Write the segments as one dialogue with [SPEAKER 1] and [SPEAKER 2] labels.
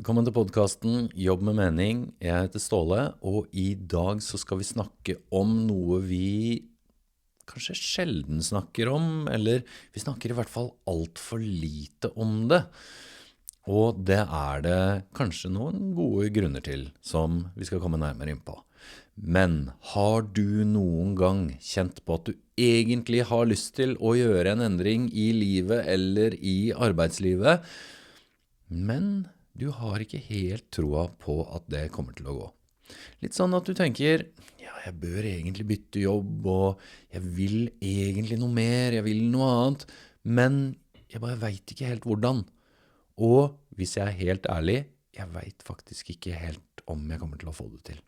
[SPEAKER 1] Velkommen til podcasten Jobb med mening. Jeg heter Ståle, og i dag så skal vi snakke om noe vi kanskje sjelden snakker om, eller vi snakker i hvert fall alt for lite om det. Og det er det kanskje noen gode grunner til, som vi skal komme nærmere inn på. Men har du noen gang kjent på at du egentlig har lyst til å gjøre en endring i livet eller i arbeidslivet, men du har ikke helt troa på at det kommer til å gå? Litt sånn at du tenker, ja, jeg bør egentlig bytte jobb, og jeg vil egentlig noe mer, jeg vil noe annet, men jeg bare vet ikke helt hvordan. Og hvis jeg er helt ærlig, jeg vet faktisk ikke helt om jeg kommer til å få det til.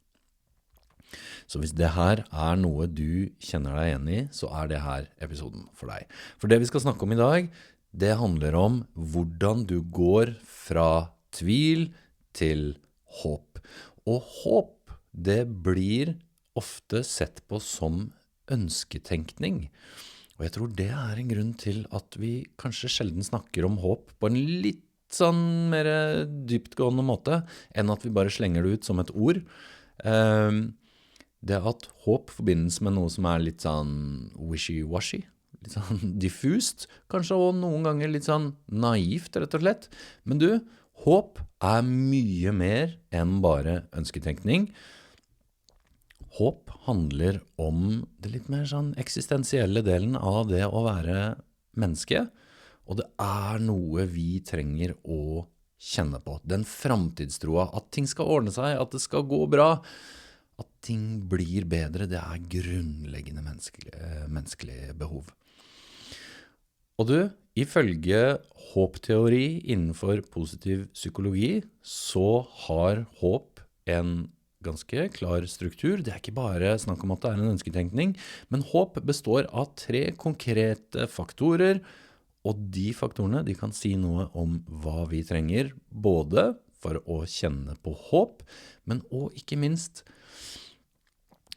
[SPEAKER 1] Så hvis det her er noe du kjenner deg igjen i, så er det her episoden for deg. For det vi skal snakke om i dag, det handler om hvordan du går fra tvil til håp. Og håp, det blir ofte sett på som ønsketenkning. Og jeg tror det er en grunn til at vi kanskje sjelden snakker om håp på en litt sånn mer dyptgående måte, enn at vi bare slenger det ut som et ord. Det at håp forbindes med noe som er litt sånn wishy-washy, litt sånn diffust, kanskje også noen ganger litt sånn naivt, rett og slett. Men du, håp er mye mer enn bare ønsketenkning. Håp handler om det litt mer sånn eksistensielle delen av det å være menneske, og det er noe vi trenger å kjenne på. Den framtidstroa, at ting skal ordne seg, at det skal gå bra, at ting blir bedre, det er grunnleggende menneskelige behov. Og du, ifølge håpteori innenfor positiv psykologi, så har håp en ganske klar struktur. Det er ikke bare snakk om at det er en ønsketenkning, men håp består av 3 konkrete faktorer, og de faktorene de kan si noe om hva vi trenger, både for å kjenne på håp, men også ikke minst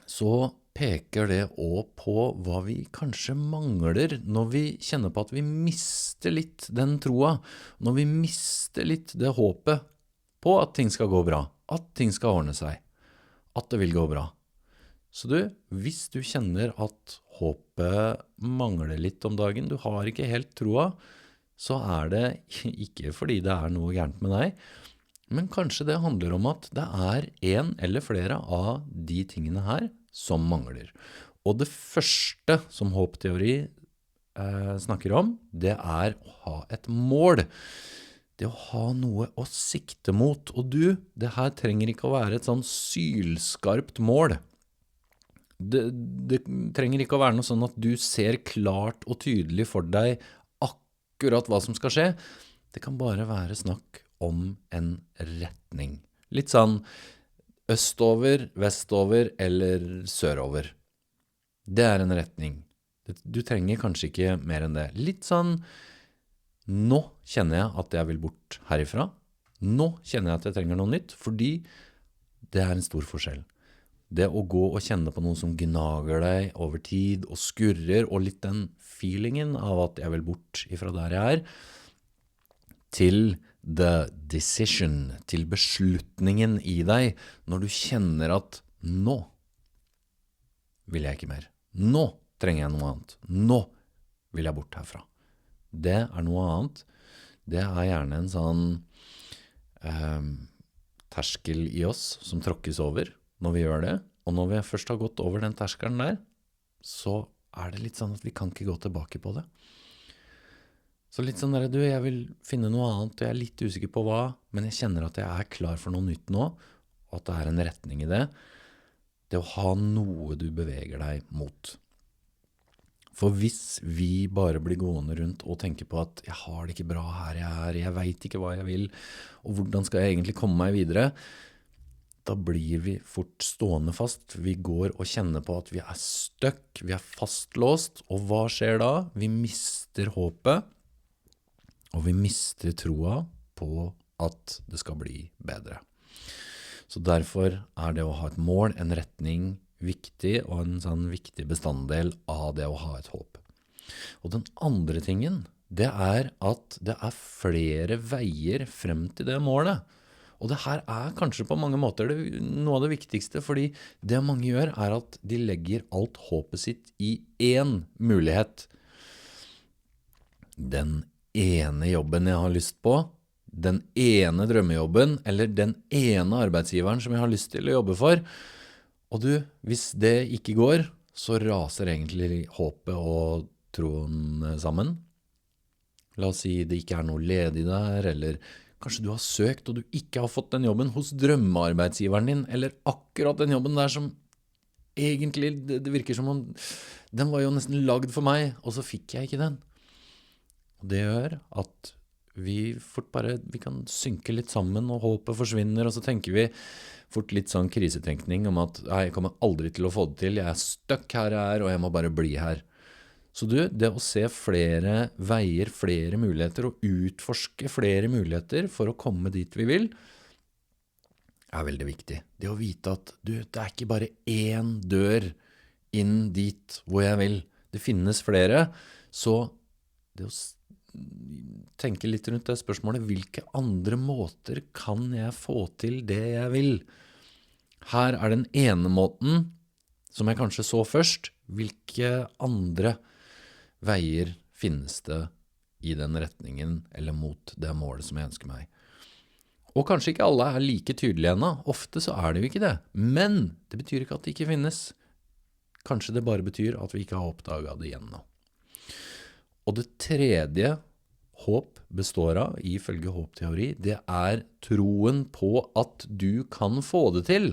[SPEAKER 1] så peker det også på hva vi kanskje mangler når vi kjenner på at vi mister litt den troa, når vi mister litt det håpet på at ting skal gå bra, at ting skal ordne seg, at det vil gå bra. Så du, hvis du kjenner at håpet mangler litt om dagen, du har ikke helt troa, så er det ikke fordi det er noe gærent med deg, men kanskje det handler om at det er en eller flere av de tingene her som mangler. Og det første som håpteori snakker om, det er å ha et mål. Det å ha noe å sikte mot. Og du, det her trenger ikke å være et sånn sylskarpt mål. Det trenger ikke å være noe sånn at du ser klart og tydelig for deg akkurat hva som skal skje. Det kan bare være snakk om en retning. Litt sånn østover, vestover eller sørover. Det er en retning. Du trenger kanskje ikke mer enn det. Litt sånn, nå kjenner jeg at jeg vil bort herifra. Nå kjenner jeg at jeg trenger noe nytt, fordi det er en stor forskjell. Det å gå og kjenne på noe som gnager deg over tid og skurrer, og litt den feelingen av at jeg vil bort ifra der jeg er, til the decision, til beslutningen i deg, når du kjenner at nå vil jeg ikke mer. Nå trenger jeg noe annet. Nå vil jeg bort herfra. Det er noe annet. Det er gjerne en sånn terskel i oss som tråkkes over når vi gjør det. Og når vi først har gått over den terskelen der, så er det litt sånn at vi kan ikke gå tilbake på det. Så litt sånn der, du, jeg vil finne noe annet, og jeg er litt usikker på hva, men jeg kjenner at jeg er klar for noe nytt nå, og at det er en retning i det. Det å ha noe du beveger deg mot. For hvis vi bare blir gående rundt og tenker på at jeg har det ikke bra her jeg er, jeg vet ikke hva jeg vil, og hvordan skal jeg egentlig komme meg videre, da blir vi fort stående fast. Vi går og kjenner på at vi er stuck, vi er fastlåst, og hva skjer da? Vi mister håpet, og vi mister troa på at det skal bli bedre. Så derfor er det å ha et mål, en retning, viktig, og en sånn viktig bestanddel av det å ha et håp. Og den andre tingen, det er at det er flere veier frem til det målet. Og det her kanskje på mange måter noe av det viktigste, fordi det mange gjør at de legger alt håpet sitt i én mulighet. Den ene jobben jeg har lyst på, den ene drømmejobben, eller den ene arbeidsgiveren som jeg har lyst til å jobbe for. Og du, hvis det ikke går, så raser egentlig håpet og troen sammen. La oss si det ikke noe ledig der, eller kanskje du har søkt og du ikke har fått den jobben hos drømmearbeidsgiveren din, eller akkurat den jobben der som egentlig, det virker som om den var jo nesten lagd for meg, og så fikk jeg ikke den. Og det gjør at vi kan synke litt sammen, og håpet forsvinner, og så tenker vi fort litt sånn krisetenkning om at jeg kommer aldri til å få det til, jeg stuck her jeg og jeg må bare bli her. Så det å se flere veier, flere muligheter, og utforske flere muligheter for å komme dit vi vil, veldig viktig. Det å vite at det ikke bare én dør inn dit hvor jeg vil. Det finnes flere, så det å tenke litt rundt det spørsmålet, hvilke andre måter kan jeg få til det jeg vil? Her den ene måten, som jeg kanskje så først, hvilke andre veier finnes det i den retningen, eller mot det målet som jeg ønsker meg? Og kanskje ikke alle like tydelige ennå, ofte så det jo ikke det, men det betyr ikke at det ikke finnes. Kanskje det bare betyr at vi ikke har oppdaget det igjen nå. Og det tredje håp består av, ifølge håpteori, det troen på at du kan få det til.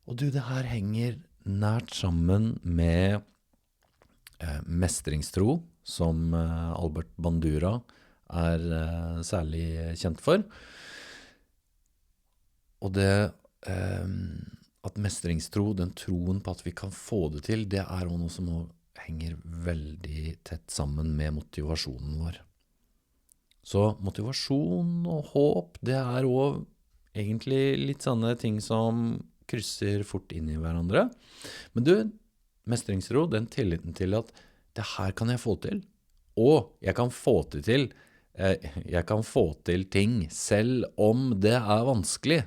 [SPEAKER 1] Og du, det her henger nært sammen med mestringstro, som Albert Bandura særlig kjent for. Og det at mestringstro, den troen på at vi kan få det til, det også noe som henger veldig tett sammen med motivasjonen vår. Så motivasjon og håp, det også egentlig litt sånne ting som krysser fort inn i hverandre. Men du, mestringstro, den tilliten til at det her kan jeg få til, og jeg kan få til ting selv om det vanskelig.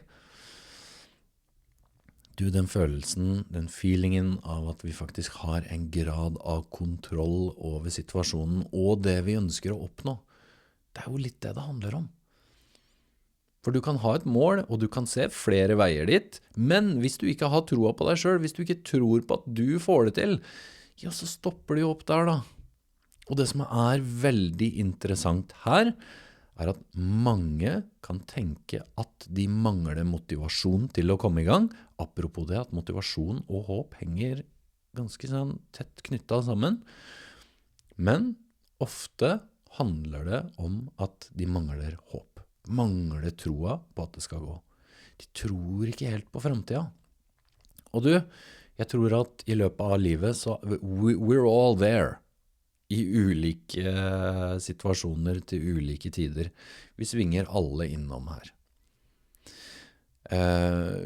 [SPEAKER 1] Du, den følelsen, den feelingen av at vi faktisk har en grad av kontroll over situasjonen og det vi ønsker å oppnå, det jo litt det handler om. For du kan ha et mål, og du kan se flere veier dit, men hvis du ikke har troa på deg selv, hvis du ikke tror på at du får det til, ja, så stopper det jo opp der da. Og det som veldig interessant her, at mange kan tenke at de mangler motivasjon til å komme i gang. Apropos det at motivasjon og håp henger ganske sånn tett knyttet sammen. Men ofte handler det om at de mangler håp. Mangler troa på at det skal gå. De tror ikke helt på fremtiden. Og du, jeg tror at i løpet av livet så we're all there. I ulike situasjoner til ulike tider. Vi svinger alle innom her.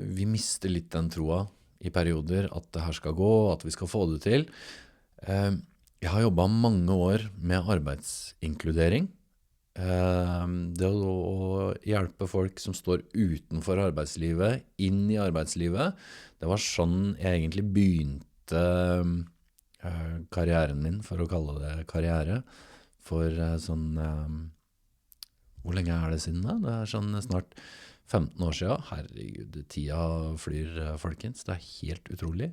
[SPEAKER 1] Vi mister litt den troa i perioder at det her skal gå, at vi skal få det til. Jeg har jobbet mange år med arbeidsinkludering. Det å hjelpe folk som står utenfor arbeidslivet, inn i arbeidslivet, det var sånn jeg egentlig begynte karrieren min, for å kalle det karriere, for hvor lenge det siden da? Det sånn snart 15 år siden. Herregud, tida flyr, folkens. Det helt utrolig.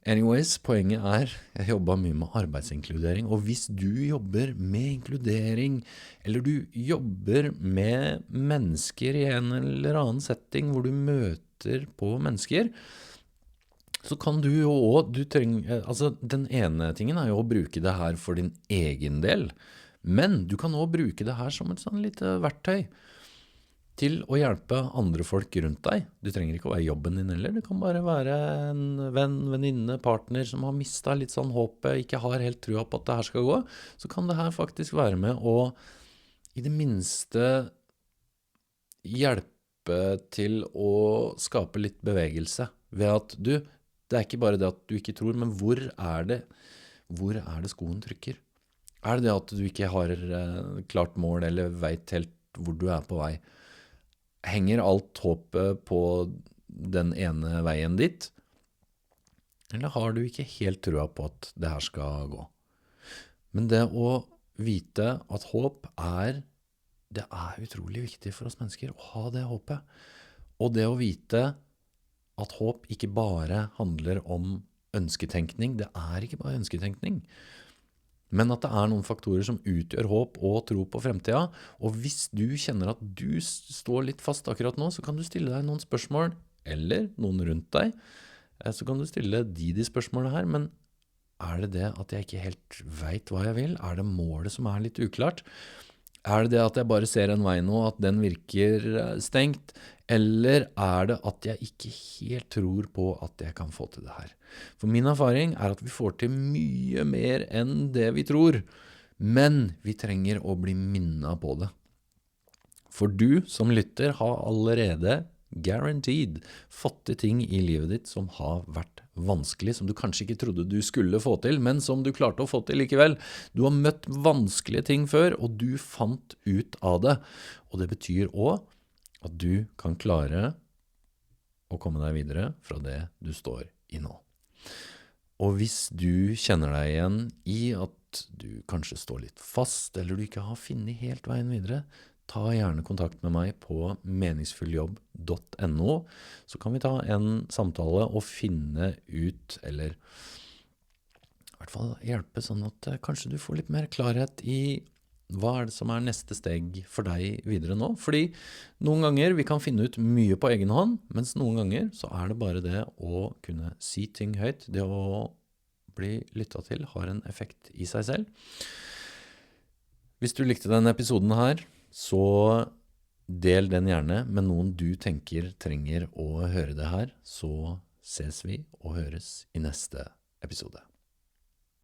[SPEAKER 1] Anyways, poenget jeg jobbet mye med arbeidsinkludering, og hvis du jobber med inkludering, eller du jobber med mennesker i en eller annen setting hvor du møter på mennesker, så kan du jo også, altså den ene tingen jo å bruke det her for din egen del, men du kan også bruke det her som et sånn lite verktøy til å hjelpe andre folk rundt deg. Du trenger ikke å være jobben din heller, det kan bare være en venn, venninne, partner som har mistet litt sånn håpet, ikke har helt trua på at det her skal gå, så kan det her faktisk være med å i det minste hjelpe til å skape litt bevegelse ved at du, det ikke bare det at du ikke tror, men hvor det skoen trykker? Det det at du ikke har klart mål, eller vet helt hvor du på vei? Henger alt håpet på den ene veien dit? Eller har du ikke helt trua på at det her skal gå? Men det å vite at håp det er utrolig viktig for oss mennesker å ha det håpet. Og det å vite at håp ikke bare handler om ønsketenkning, det er ikke bare ønsketenkning, men at det er noen faktorer som utgjør håp og tro på fremtida. Og hvis du kjenner at du står litt fast akkurat nå, så kan du stille deg noen spørsmål, eller noen rundt deg, så kan du stille de spørsmålene her, men er det det at jeg ikke helt vet hva jeg vil? Er det målet som er litt uklart? Er det det at jeg bare ser en vei nå, at den virker stengt? Eller er det at jeg ikke helt tror på at jeg kan få til det her? For min erfaring er at vi får til mye mer enn det vi tror, men vi trenger å bli minnet på det. For du som lytter har allerede guaranteed fått til ting i livet ditt som har vært vanskelig, som du kanskje ikke trodde du skulle få til, men som du klarte å få til likevel. Du har møtt vanskelige ting før, og du fant ut av det. Og det betyr også at du kan klare å komme deg videre fra det du står i nå. Og hvis du kjenner deg igjen i at du kanskje står litt fast, eller du ikke har funnet helt veien videre, ta gjerne kontakt med meg på meningsfulljobb.no, så kan vi ta en samtale og finne ut, eller i hvert fall hjelpe sånn at kanskje du får litt mer klarhet i hva er det som er neste steg for deg videre nå. Fordi noen ganger vi kan finne ut mye på egen hånd, mens noen ganger så er det bare det å kunne si ting høyt, det å bli lyttet til har en effekt i seg selv. Hvis du likte denne episoden her, så del den gjerne med noen du tenker trenger å høre det her, så ses vi og høres i neste episode.